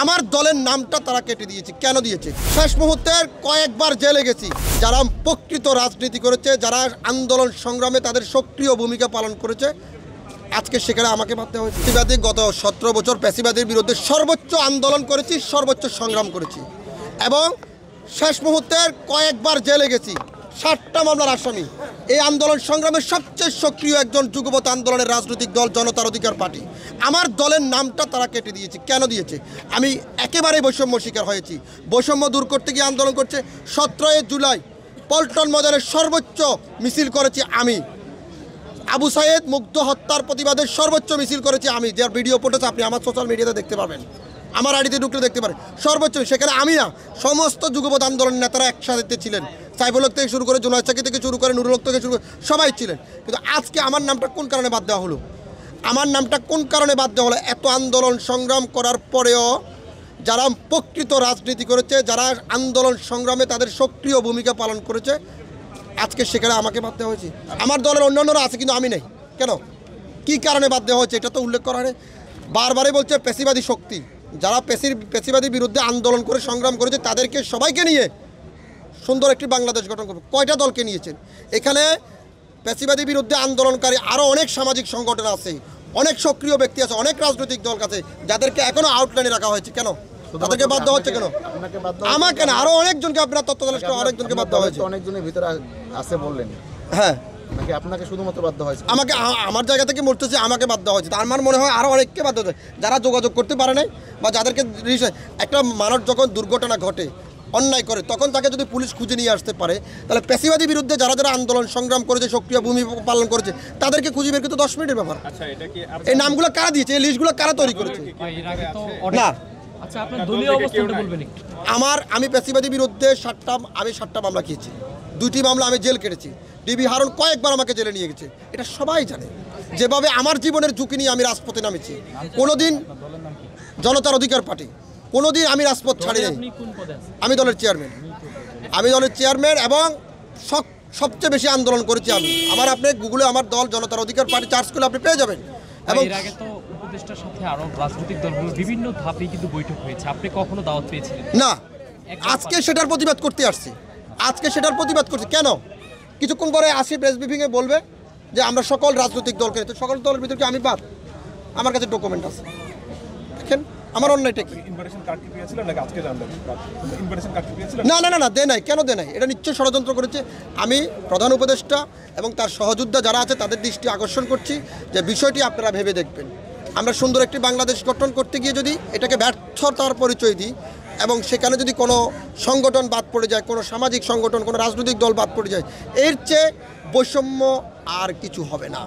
আমার দলের নামটা তারা কেটে দিয়েছে। কেন দিয়েছে? শেষ মুহূর্তের কয়েকবার জেলে গেছি। যারা প্রকৃত রাজনীতি করেছে, যারা আন্দোলন সংগ্রামে তাদের সক্রিয় ভূমিকা পালন করেছে, আজকে সেখানে আমাকে ভাবতে হয়েছে। ফ্যাসিবাদী গত 17 বছর ফ্যাসিবাদের বিরুদ্ধে সর্বোচ্চ আন্দোলন করেছি, সর্বোচ্চ সংগ্রাম করেছি এবং শেষ মুহূর্তের কয়েকবার জেলে গেছি। 60টা মামলার আসামি। এই আন্দোলন সংগ্রামের সবচেয়ে সক্রিয় একজন যুগপৎ আন্দোলনের রাজনৈতিক দল জনতার অধিকার পার্টি। আমার দলের নামটা তারা কেটে দিয়েছে। কেন দিয়েছে? আমি একেবারেই বৈষম্য শিকার হয়েছি। বৈষম্য দূর করতে গিয়ে আন্দোলন করছে। 17 জুলাই পল্টন ময়দানের সর্বোচ্চ মিছিল করেছি আমি। আবু সাইদ মুগ্ধ হত্যার প্রতিবাদের সর্বোচ্চ মিছিল করেছি আমি, যার ভিডিও ফুটেজ আপনি আমার সোশ্যাল মিডিয়াতে দেখতে পাবেন, আমার আইডিতে ঢুকলে দেখতে পারেন। সর্বোচ্চ সেখানে আমি না, সমস্ত যুগপৎ আন্দোলনের নেতারা একসাথে ছিলেন। সাইফুল হক থেকে শুরু করে জুনায়েদ সাকি থেকে শুরু করে নুরুল হক থেকে শুরু করে সবাই ছিলেন। কিন্তু আজকে আমার নামটা কোন কারণে বাদ দেওয়া হলো? আমার নামটা কোন কারণে বাদ দেওয়া হলো? এত আন্দোলন সংগ্রাম করার পরেও যারা প্রকৃত রাজনীতি করেছে, যারা আন্দোলন সংগ্রামে তাদের সক্রিয় ভূমিকা পালন করেছে, আজকে সেখানে আমাকে বাদ দেওয়া হয়েছে। আমার দলের অন্যান্যরা আছে কিন্তু আমি নেই। কেন? কী কারণে বাদ দেওয়া হয়েছে এটা তো উল্লেখ করা নেই। বারবারই বলছে পেশিবাদী শক্তি, যারা পেশিবাদীর বিরুদ্ধে আন্দোলন করে সংগ্রাম করেছে তাদেরকে সবাইকে নিয়ে সুন্দর একটি বাংলাদেশ গঠন করবে। কয়টা দলকে নিয়েছেন? এখানে পেশিবাদীর বিরুদ্ধে আন্দোলনকারী আরও অনেক সামাজিক সংগঠন আছে, অনেক সক্রিয় ব্যক্তি আছে, অনেক রাজনৈতিক দল আছে, যাদেরকে এখনও আউটলাইনে রাখা হয়েছে। কেন তাদেরকে বাদ দেওয়া হচ্ছে? কেন আমাকে না, আরও অনেকজনকে আপনার তত্ত্বাবধানে অনেকজনকে বাদ দেওয়া হয়েছে। অনেকজনের ভিতরে আছে বললেন। হ্যাঁ, নাকি আপনাকে শুধুমাত্র বাদ দেওয়া হয়েছে? আমাকে, আমার জায়গা থেকে মরতেছে, আমাকে বাদ দেওয়া হয়েছে। আমার মনে হয় আরও অনেককে বাদ দেওয়া হয়েছে, যারা যোগাযোগ করতে পারে নাই বা যাদেরকে একটা মানুষ যখন দুর্ঘটনা ঘটে, অন্যায় করে, তখন তাকে যদি পুলিশ খুঁজে নিয়ে আসতে পারে, তাহলে পেশিবাদী বিরুদ্ধে যারা যারা আন্দোলন সংগ্রাম করেছে, সক্রিয় ভূমিকা পালন করেছে, তাদেরকে খুঁজে বের করতে 10 মিনিটের ব্যাপার। এই নামগুলো কারা দিয়েছে? এই লিস্টগুলো কারা তৈরি করেছে? না, আমি পেশিবাদী বিরুদ্ধে 7টা মামলা খেয়েছি, 2টি মামলা আমি জেল কেটেছি। ডিবি হারুন কয়েকবার আমাকে জেলে নিয়ে গেছে, এটা সবাই জানে। যেভাবে আমার জীবনের ঝুঁকি নিয়ে আমি রাজপথে নামেছি, কোনোদিন জনতার অধিকার পার্টি, কোনোদিন আমি রাজপথ ছাড়ি নাই। আমি দলের চেয়ারম্যান এবং সবচেয়ে বেশি আন্দোলন করেছি আমি। আপনি গুগলে আমার দল জনতার অধিকার পার্টি সার্চ করলে আপনি পেয়ে যাবেন। এবং এর আগে তো উপদেষ্টার সাথে আরো রাজনৈতিক দলগুলোর বিভিন্ন ধাপে কিন্তু বৈঠক হয়েছে, আপনি কখনো দাওয়াত পেয়েছিলেন? না, আজকে সেটার প্রতিবাদ করতে আসছি। কেন? কিছুক্ষণ পরে আসি প্রেস ব্রিফিংয়ে বলবে যে আমরা সকল রাজনৈতিক দলকে, তো সকল দলের ভিতরে কি আমি বাদ? আমার কাছে ডকুমেন্ট আছে, দেখেন আমার অন্যায়টা কি। না, দে নাই। কেন দে নাই? এটা নিশ্চয়ই ষড়যন্ত্র করেছে। আমি প্রধান উপদেষ্টা এবং তার সহযোদ্ধা যারা আছে তাদের দৃষ্টি আকর্ষণ করছি যে বিষয়টি আপনারা ভেবে দেখবেন। আমরা সুন্দর একটি বাংলাদেশ গঠন করতে গিয়ে যদি এটাকে ব্যর্থতার পরিচয় দিই এবং সেখানে যদি কোনো সংগঠন বাদ পড়ে যায়, কোনো সামাজিক সংগঠন, কোনো রাজনৈতিক দল বাদ পড়ে যায়, এর চেয়ে বৈষম্য আর কিছু হবে না।